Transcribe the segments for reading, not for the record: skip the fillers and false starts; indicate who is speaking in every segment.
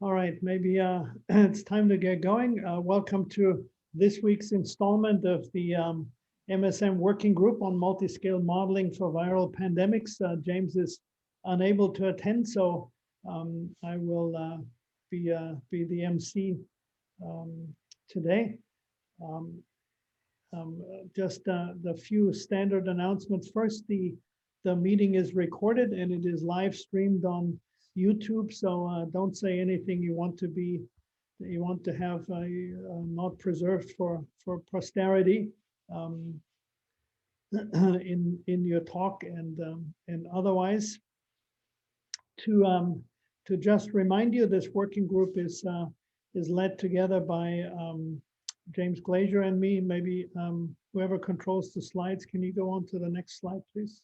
Speaker 1: All right, maybe it's time to get going. Welcome to this week's installment of the MSM Working Group on Multiscale Modeling for Viral Pandemics. James is unable to attend, so I will be the MC today. Just the few standard announcements. First, the meeting is recorded and it is live streamed on YouTube. So don't say anything you want to have not preserved for posterity in your talk and otherwise. To just remind you, this working group is led together by James Glazier and me. Maybe whoever controls the slides, can you go on to the next slide, please?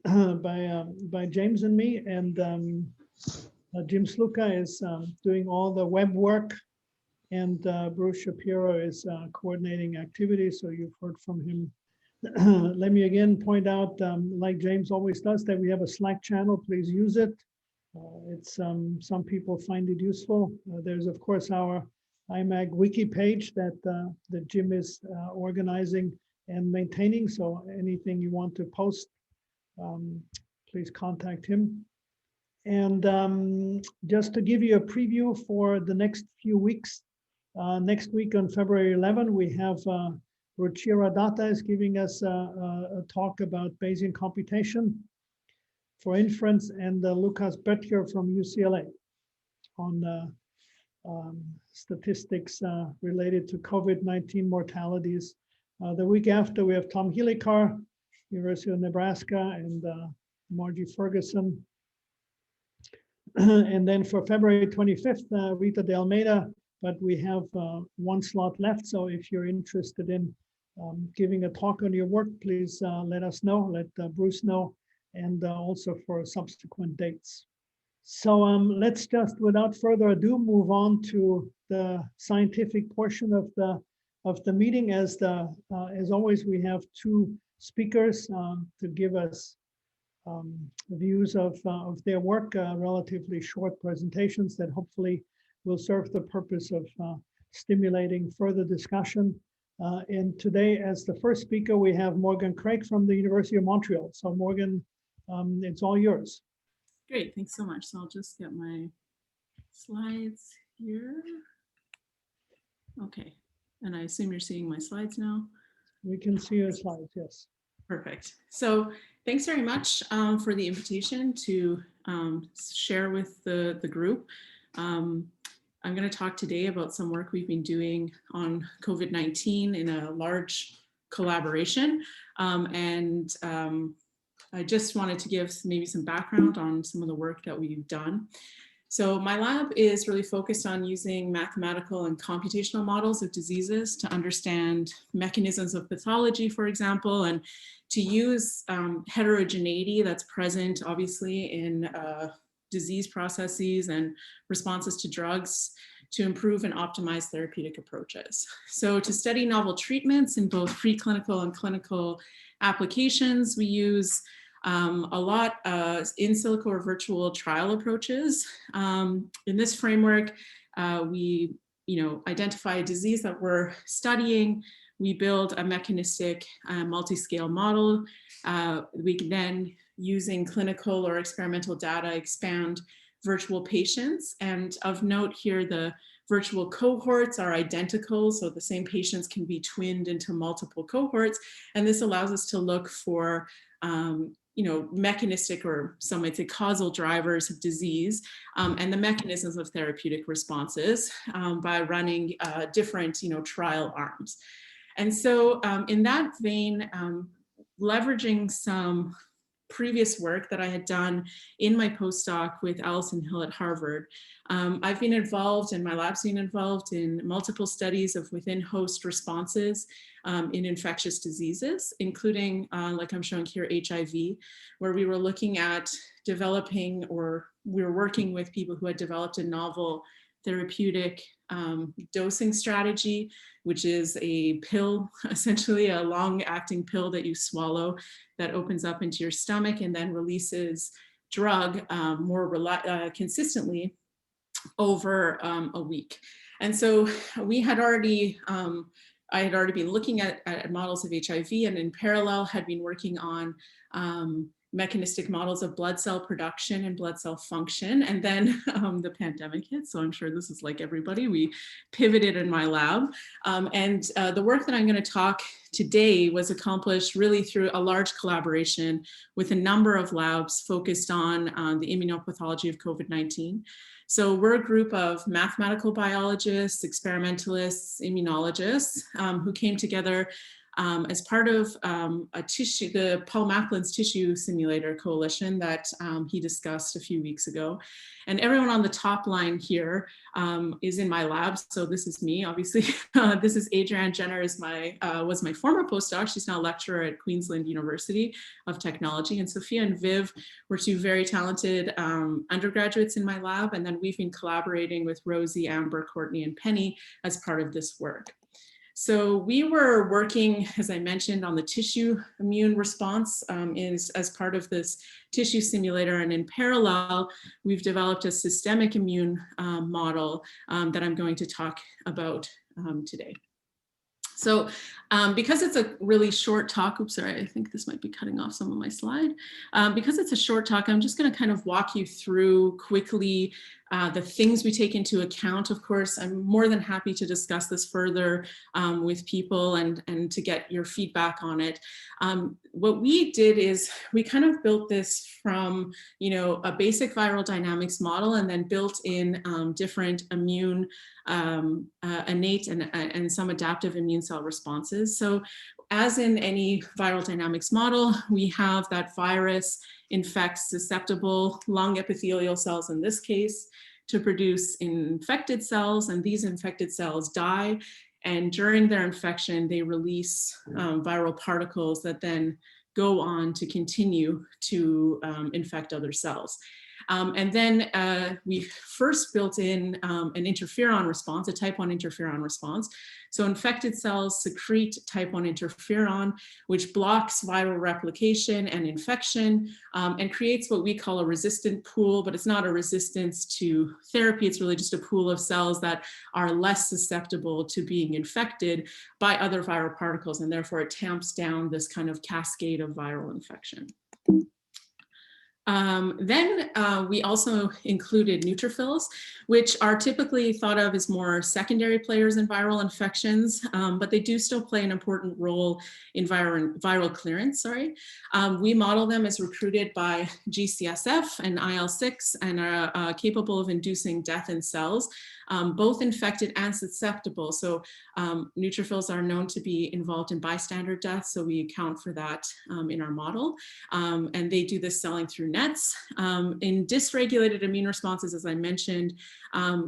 Speaker 1: By James and me, and Jim Sluka is doing all the web work, and Bruce Shapiro is coordinating activities, so you've heard from him. Let me again point out, like James always does, that we have a Slack channel. Please use it. It's some people find it useful. There's of course our IMAG wiki page that Jim is organizing and maintaining. So anything you want to post, please contact him. And just to give you a preview for the next few weeks, next week on February 11, we have Ruchira Datta is giving us a talk about Bayesian computation for inference, and Lucas Böttcher from UCLA on statistics related to COVID-19 mortalities. The week after, we have Tom Helikar, University of Nebraska, and Margie Ferguson. And then for February 25th, Rita de Almeida, but we have one slot left. So if you're interested in giving a talk on your work, please let us know, let Bruce know, and also for subsequent dates. So let's just, without further ado, move on to the scientific portion of the meeting. As always, we have two speakers to give us views of their work, relatively short presentations that hopefully will serve the purpose of stimulating further discussion. And today, as the first speaker, we have Morgan Craig from the University of Montreal. So Morgan, it's all yours.
Speaker 2: Great, thanks so much. So I'll just get my slides here. Okay, and I assume you're seeing my slides now?
Speaker 1: We can see your slides, yes.
Speaker 2: Perfect. So thanks very much for the invitation to share with the group. I'm going to talk today about some work we've been doing on COVID-19 in a large collaboration. I just wanted to give maybe some background on some of the work that we've done. So my lab is really focused on using mathematical and computational models of diseases to understand mechanisms of pathology, for example, and to use heterogeneity that's present, obviously, in disease processes and responses to drugs to improve and optimize therapeutic approaches. So to study novel treatments in both preclinical and clinical applications, we use a lot in silico or virtual trial approaches. In this framework, we identify a disease that we're studying. We build a mechanistic multiscale model. We can then, using clinical or experimental data, expand virtual patients. And of note here, the virtual cohorts are identical, so the same patients can be twinned into multiple cohorts. And this allows us to look for mechanistic, or some might say causal, drivers of disease and the mechanisms of therapeutic responses by running different trial arms. And so in that vein, leveraging some previous work that I had done in my postdoc with Alison Hill at Harvard, I've been involved, and my lab's been involved in multiple studies of within host responses in infectious diseases, including, like I'm showing here, HIV, where we were looking at developing, or we were working with people who had developed a novel therapeutic dosing strategy, which is a pill, essentially a long-acting pill that you swallow that opens up into your stomach and then releases drug more consistently over a week. And so we had already, I had already been looking at models of HIV, and in parallel had been working on mechanistic models of blood cell production and blood cell function. And then the pandemic hit. So I'm sure this is like everybody, we pivoted in my lab. The work that I'm going to talk today was accomplished really through a large collaboration with a number of labs focused on the immunopathology of COVID-19. So we're a group of mathematical biologists, experimentalists, immunologists who came together as part of the Paul Macklin's tissue simulator coalition that he discussed a few weeks ago. And everyone on the top line here is in my lab. So this is me, obviously. This is Adrienne Jenner, was my former postdoc. She's now a lecturer at Queensland University of Technology. And Sophia and Viv were two very talented undergraduates in my lab. And then we've been collaborating with Rosie, Amber, Courtney, and Penny as part of this work. So we were working, as I mentioned, on the tissue immune response as part of this tissue simulator. And in parallel, we've developed a systemic immune model that I'm going to talk about today. So because it's a really short talk, oops, sorry, I think this might be cutting off some of my slide. Because it's a short talk, I'm just going to kind of walk you through quickly the things we take into account. Of course, I'm more than happy to discuss this further with people and to get your feedback on it. What we did is we kind of built this from, a basic viral dynamics model and then built in different immune, innate and some adaptive immune cell responses. So as in any viral dynamics model, we have that virus infects susceptible lung epithelial cells in this case to produce infected cells, and these infected cells die. And during their infection, they release viral particles that then go on to continue to infect other cells. And then we first built in an interferon response, a type 1 interferon response. So infected cells secrete type 1 interferon, which blocks viral replication and infection and creates what we call a resistant pool, but it's not a resistance to therapy. It's really just a pool of cells that are less susceptible to being infected by other viral particles, and therefore it tamps down this kind of cascade of viral infection. Then we also included neutrophils, which are typically thought of as more secondary players in viral infections, but they do still play an important role in viral clearance. We model them as recruited by GCSF and IL-6 and are capable of inducing death in cells, both infected and susceptible. So neutrophils are known to be involved in bystander death, so we account for that in our model. And they do this selling through nets. In dysregulated immune responses, as I mentioned,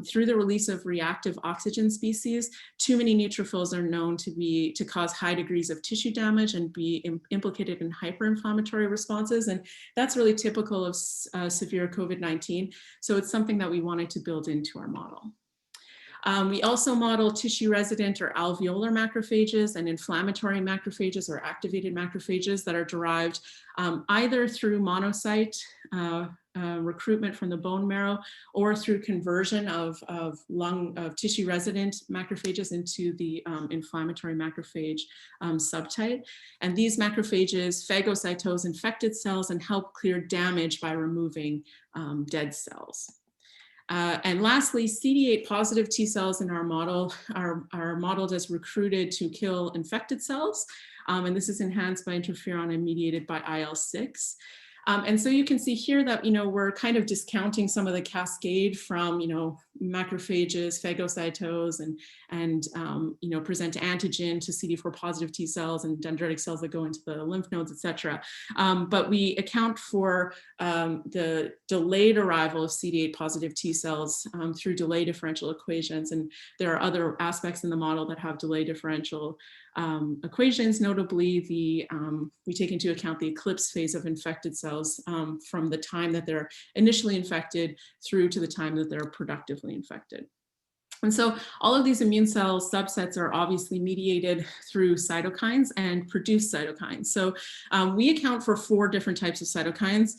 Speaker 2: through the release of reactive oxygen species, too many neutrophils are known to cause high degrees of tissue damage and be implicated in hyperinflammatory responses. And that's really typical of severe COVID-19. So it's something that we wanted to build into our model. We also model tissue resident or alveolar macrophages and inflammatory macrophages or activated macrophages that are derived either through monocyte recruitment from the bone marrow or through conversion of tissue resident macrophages into the inflammatory macrophage subtype. And these macrophages phagocytose infected cells and help clear damage by removing dead cells. And lastly, CD8 positive T cells in our model are modeled as recruited to kill infected cells. And this is enhanced by interferon and mediated by IL-6. And so you can see here that, we're kind of discounting some of the cascade from, macrophages, phagocytose, and present antigen to CD4 positive T cells and dendritic cells that go into the lymph nodes, et cetera. But we account for the delayed arrival of CD8 positive T cells through delay differential equations. And there are other aspects in the model that have delay differential equations. Notably, we take into account the eclipse phase of infected cells from the time that they're initially infected through to the time that they're productively infected. And so all of these immune cell subsets are obviously mediated through cytokines and produce cytokines. So we account for 4 different types of cytokines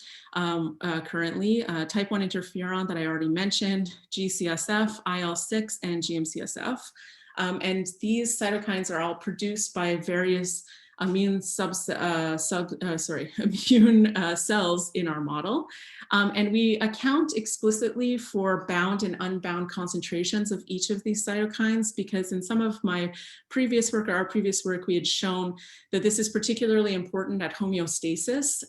Speaker 2: currently. Type 1 interferon that I already mentioned, GCSF, IL-6, and GM-CSF. And these cytokines are all produced by various immune cells in our model. And we account explicitly for bound and unbound concentrations of each of these cytokines, because in some of my previous work, or our previous work, we had shown that this is particularly important at homeostasis,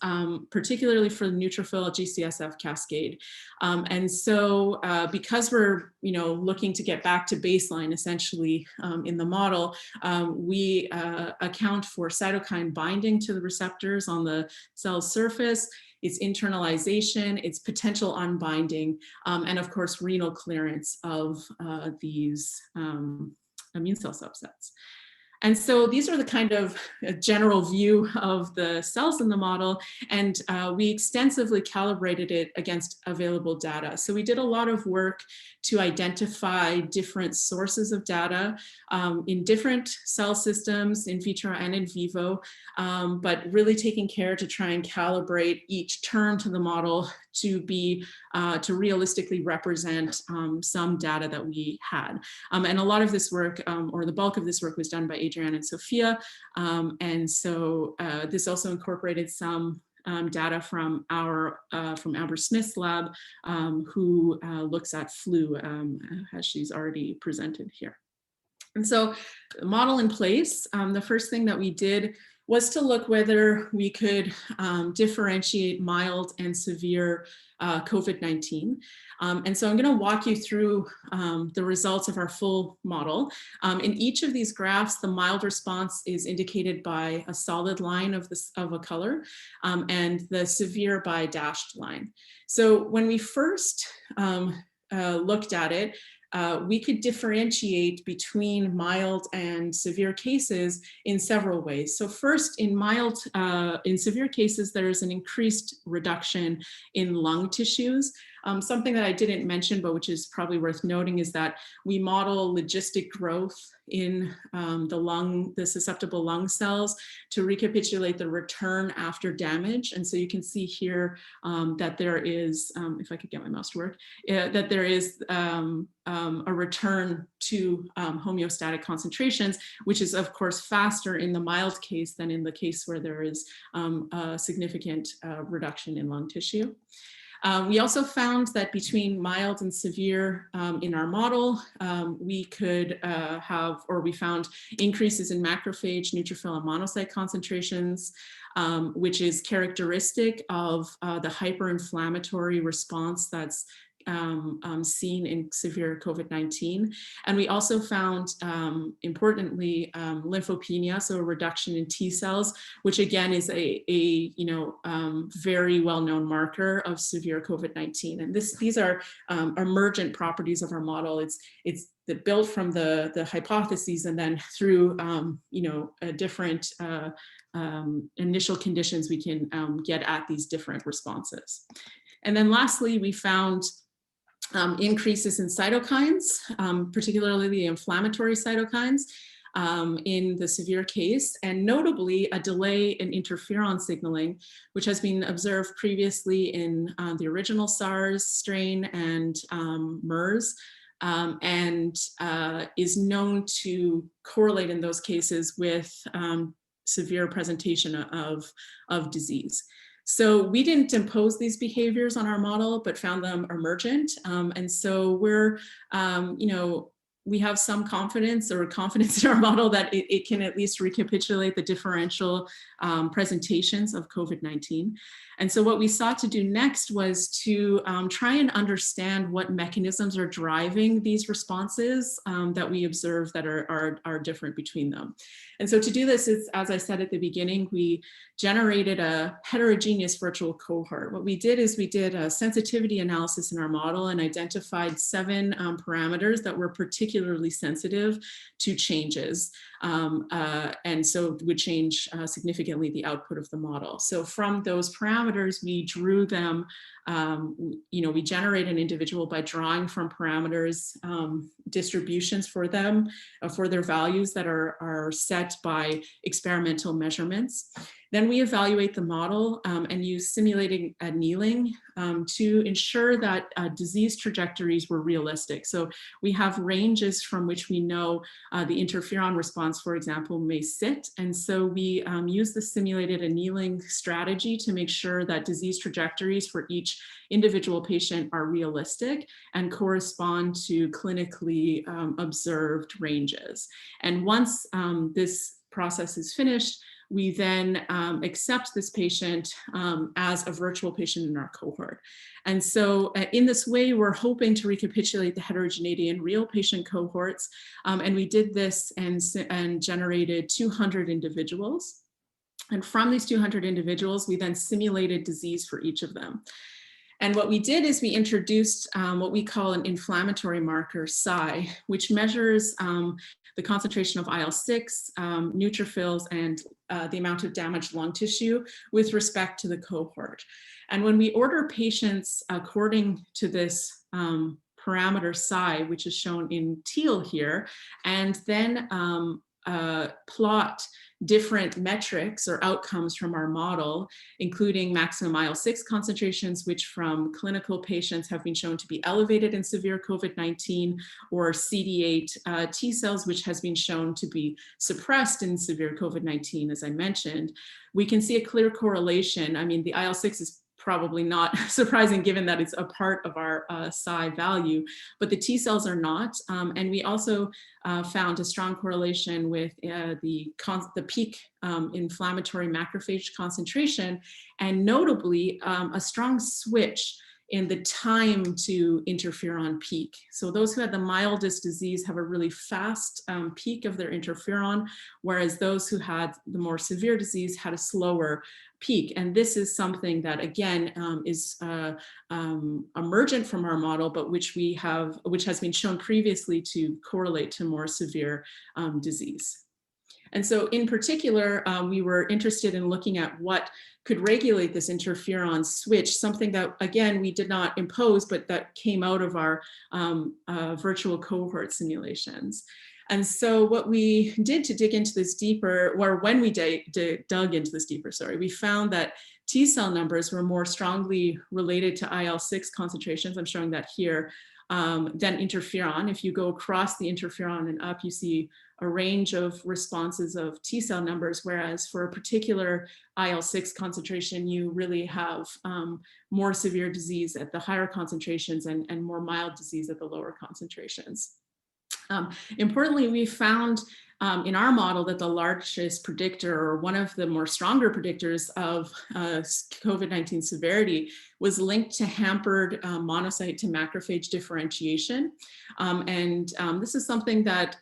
Speaker 2: particularly for the neutrophil GCSF cascade. And so because we're looking to get back to baseline essentially in the model, we account for cytokine binding to the receptors on the cell's surface, its internalization, its potential unbinding, and of course, renal clearance of these immune cell subsets. And so these are the kind of general view of the cells in the model, and we extensively calibrated it against available data. So we did a lot of work to identify different sources of data in different cell systems, in vitro and in vivo, but really taking care to try and calibrate each term to the model to be to realistically represent some data that we had. And a lot of this work, or the bulk of this work, was done by Adrienne and Sophia. And so this also incorporated some data from Amber Smith's lab, who looks at flu, as she's already presented here. And so the model in place, the first thing that we did was to look whether we could differentiate mild and severe COVID-19. And so I'm going to walk you through the results of our full model. In each of these graphs, the mild response is indicated by a solid line of a color, and the severe by a dashed line. So when we first looked at it, we could differentiate between mild and severe cases in several ways. So first, in severe cases, there's an increased reduction in lung tissues. Something that I didn't mention, but which is probably worth noting, is that we model logistic growth in the susceptible lung cells to recapitulate the return after damage. And so you can see here that there is, if I could get my mouse to work, that there is a return to homeostatic concentrations, which is of course faster in the mild case than in the case where there is a significant reduction in lung tissue. We also found that between mild and severe in our model, we could we found increases in macrophage, neutrophil, and monocyte concentrations, which is characteristic of the hyperinflammatory response that's seen in severe COVID-19. And we also found, importantly, lymphopenia, so a reduction in T cells, which again is a very well-known marker of severe COVID-19. And these are emergent properties of our model. It's built from the hypotheses, and then through different initial conditions, we can get at these different responses. And then lastly, we found increases in cytokines, particularly the inflammatory cytokines in the severe case, and notably a delay in interferon signaling, which has been observed previously in the original SARS strain and MERS, and is known to correlate in those cases with severe presentation of disease. So we didn't impose these behaviors on our model, but found them emergent. And so we're, we have some confidence in our model that it can at least recapitulate the differential presentations of COVID-19. And so what we sought to do next was to try and understand what mechanisms are driving these responses that we observe that are different between them. And so to do this, as I said at the beginning, we generated a heterogeneous virtual cohort. What we did is we did a sensitivity analysis in our model and identified 7 parameters that were particularly sensitive to changes. And so would change significantly the output of the model. So from those parameters, we drew them we generate an individual by drawing from parameters distributions for them, for their values that are set by experimental measurements. Then we evaluate the model and use simulating annealing to ensure that disease trajectories were realistic. So we have ranges from which we know the interferon response, for example, may sit. And so we use the simulated annealing strategy to make sure that disease trajectories for each individual patient are realistic and correspond to clinically observed ranges. And once this process is finished, we then accept this patient as a virtual patient in our cohort. And so in this way, we're hoping to recapitulate the heterogeneity in real patient cohorts. And we did this and generated 200 individuals. And from these 200 individuals, we then simulated disease for each of them. And what we did is we introduced what we call an inflammatory marker, psi, which measures the concentration of IL-6, neutrophils, and the amount of damaged lung tissue with respect to the cohort. And when we order patients according to this parameter psi, which is shown in teal here, and then plot different metrics or outcomes from our model, including maximum IL-6 concentrations, which from clinical patients have been shown to be elevated in severe COVID-19, or CD8 T cells, which has been shown to be suppressed in severe COVID-19, as I mentioned. We can see a clear correlation. I mean, the IL-6 is probably not surprising given that it's a part of our psi value, but the T cells are not. And we also found a strong correlation with the peak inflammatory macrophage concentration, and notably a strong switch in the time to interferon peak. So those who had the mildest disease have a really fast peak of their interferon, whereas those who had the more severe disease had a slower peak. And this is something that, again, is emergent from our model, but which has been shown previously to correlate to more severe disease. And so in particular, we were interested in looking at what could regulate this interferon switch, something that, again, we did not impose, but that came out of our virtual cohort simulations. And so what we did to dig into this deeper, or when we dug into this deeper, we found that T cell numbers were more strongly related to IL-6 concentrations, I'm showing that here, than interferon. If you go across the interferon and up, you see a range of responses of T cell numbers, whereas for a particular IL-6 concentration, you really have more severe disease at the higher concentrations and more mild disease at the lower concentrations. Importantly, we found in our model that the largest predictor, or one of the more stronger predictors of COVID-19 severity, was linked to hampered monocyte to macrophage differentiation. This is something that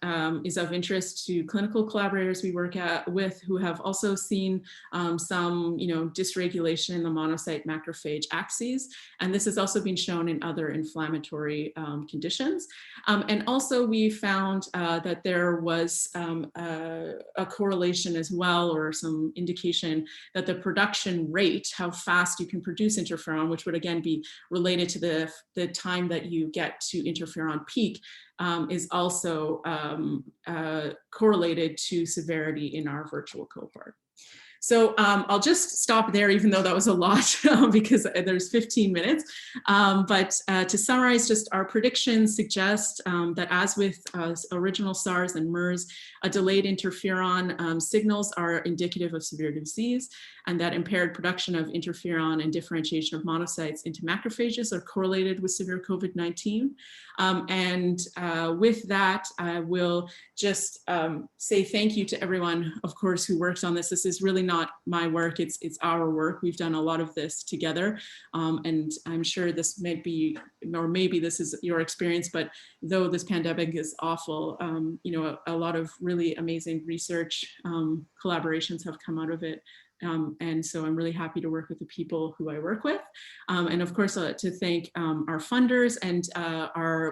Speaker 2: is of interest to clinical collaborators we work with, who have also seen some dysregulation in the monocyte macrophage axes. And this has also been shown in other inflammatory conditions. And also we found that there was a correlation as well, or some indication that the production rate, how fast you can produce interferon, which would again be related to the time that you get to interferon peak, is also correlated to severity in our virtual cohort. So I'll just stop there, even though that was a lot, because there's 15 minutes. But to summarize, just our predictions suggest that, as with original SARS and MERS, a delayed interferon signals are indicative of severe disease, and that impaired production of interferon and differentiation of monocytes into macrophages are correlated with severe COVID-19. With that, I will just say thank you to everyone, of course, who worked on this. This is really not my work, it's our work. We've done a lot of this together, and I'm sure this might be, or maybe this is your experience, but though this pandemic is awful, a lot of really amazing research collaborations have come out of it. And so I'm really happy to work with the people who I work with. And of course, to thank our funders, and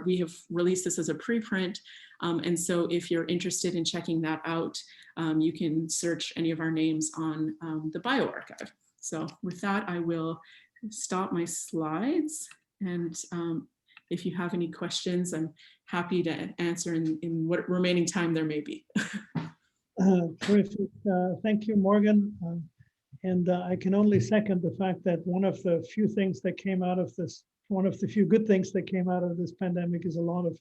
Speaker 2: we have released this as a preprint. And so if you're interested in checking that out, you can search any of our names on the bioarchive. So with that, I will stop my slides, and if you have any questions, I'm happy to answer in what remaining time there may be.
Speaker 1: Terrific. Thank you, Morgan. And I can only second the fact that one of the few things that came out of this, one of the few good things that came out of this pandemic is a lot of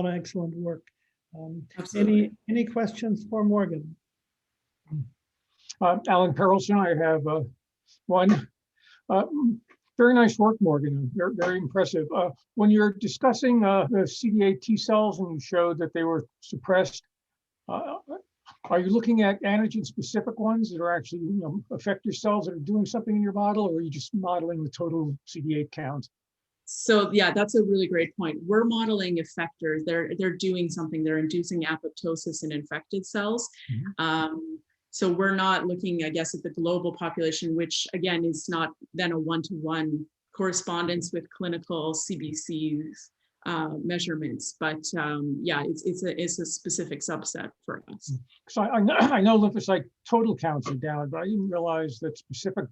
Speaker 1: excellent work. Any questions for Morgan?
Speaker 3: Alan Perelson, I have one. Very nice work, Morgan. Very impressive. When you're discussing the CD8 T cells and you showed that they were suppressed, are you looking at antigen-specific ones that are actually, effector cells that are doing something in your model, or are you just modeling the total CD8 count?
Speaker 2: So yeah, that's a really great point. We're modeling effectors. They're doing something. They're inducing apoptosis in infected cells. So we're not looking, I guess, at the global population, which again is not then a one-to-one correspondence with clinical CBC's measurements, but yeah, it's a specific subset for us.
Speaker 3: So I know lymphocyte total counts are down, but I didn't realize that specific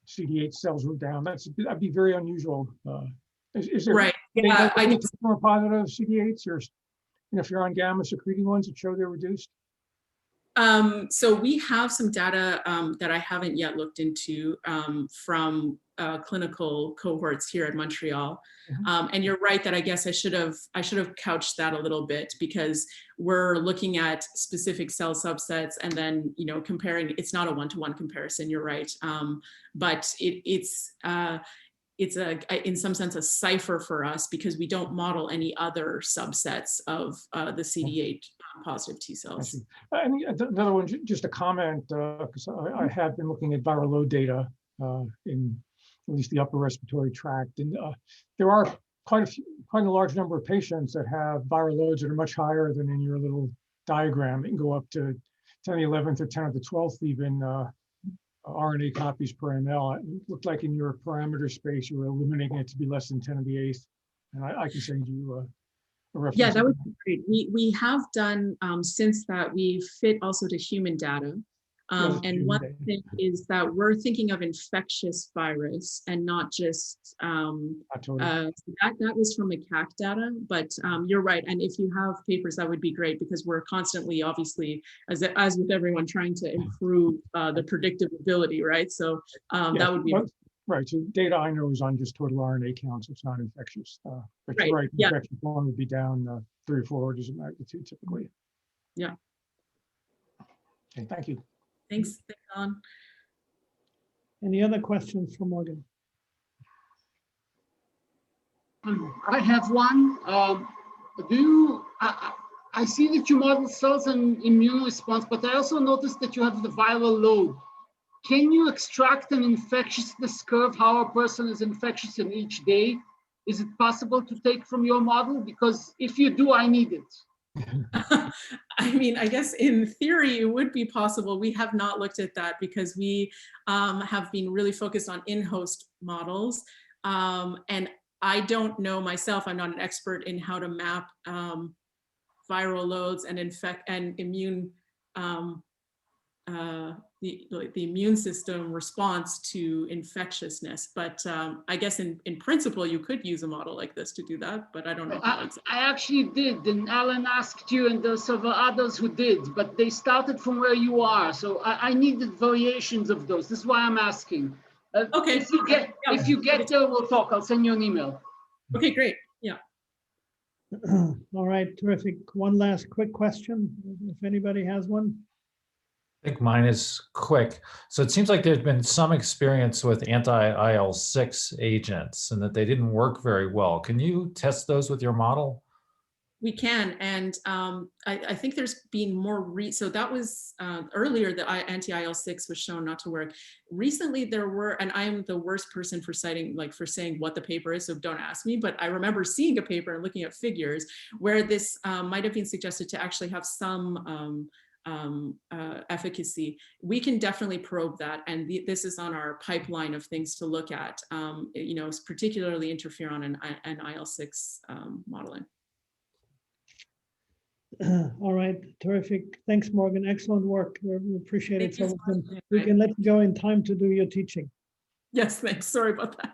Speaker 3: CD8 cells were down. That'd be very unusual. Is there
Speaker 2: right? Yeah, I think
Speaker 3: more positive CD8s, or if you're on gamma secreting ones that show they're reduced.
Speaker 2: So we have some data that I haven't yet looked into from clinical cohorts here at Montreal. And you're right that I guess I should have couched that a little bit, because we're looking at specific cell subsets and then comparing. It's not a one-to-one comparison. You're right, but it's in some sense a cipher for us because we don't model any other subsets of the CD8 positive T cells.
Speaker 3: And another one, just a comment, because I have been looking at viral load data in at least the upper respiratory tract, and there are quite a large number of patients that have viral loads that are much higher than in your little diagram. It can go up to 10 to the 11th or 10 to the 12th even RNA copies per ml. It looked like in your parameter space you were eliminating it to be less than 10 to the 8th, and I can send you a reference.
Speaker 2: Yeah, that would be great. We have done since that we've fit also to human data. And one thing is that we're thinking of infectious virus and not just that was from macaque data, but you're right. And if you have papers, that would be great, because we're constantly, obviously, as with everyone, trying to improve the predictive ability, right? So that would be
Speaker 3: right. So data I know is on just total RNA counts. It's not infectious. But
Speaker 2: right.
Speaker 3: You're right.
Speaker 2: Yeah.
Speaker 3: Infectious one would be down 3 or 4 orders of magnitude typically.
Speaker 2: Yeah.
Speaker 3: Okay. Thank you.
Speaker 2: Thanks, Alan.
Speaker 1: Any other questions for Morgan?
Speaker 4: I have one. I see that you model cells and immune response, but I also noticed that you have the viral load. Can you extract an infectiousness curve, how a person is infectious in each day? Is it possible to take from your model? Because if you do, I need it.
Speaker 2: I mean, I guess in theory it would be possible. We have not looked at that because we have been really focused on in-host models. And I don't know myself, I'm not an expert in how to map viral loads and immune, the immune system response to infectiousness. But I guess in principle, you could use a model like this to do that, but I don't know.
Speaker 4: I actually did, and Alan asked you, and there's several others who did, but they started from where you are. So I needed variations of those. This is why I'm asking.
Speaker 2: Okay.
Speaker 4: If you get there, we'll talk. I'll send you an email.
Speaker 2: Okay, great. Yeah.
Speaker 1: All right, terrific. One last quick question, if anybody has one.
Speaker 5: I think mine is quick. So it seems like there's been some experience with anti-IL-6 agents and that they didn't work very well. Can you test those with your model?
Speaker 2: We can, and I think there's been more, so that was earlier, the anti-IL-6 was shown not to work. Recently there were, and I'm the worst person for citing, for saying what the paper is, so don't ask me, but I remember seeing a paper and looking at figures where this might have been suggested to actually have some efficacy. We can definitely probe that, and this is on our pipeline of things to look at, particularly interferon and IL-6 modeling.
Speaker 1: All right, terrific. Thanks, Morgan. Excellent work. We appreciate it.
Speaker 2: Thank you
Speaker 1: So
Speaker 2: so much.
Speaker 1: we can let you go in time to do your teaching.
Speaker 2: Yes, thanks. Sorry about that.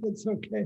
Speaker 1: That's okay.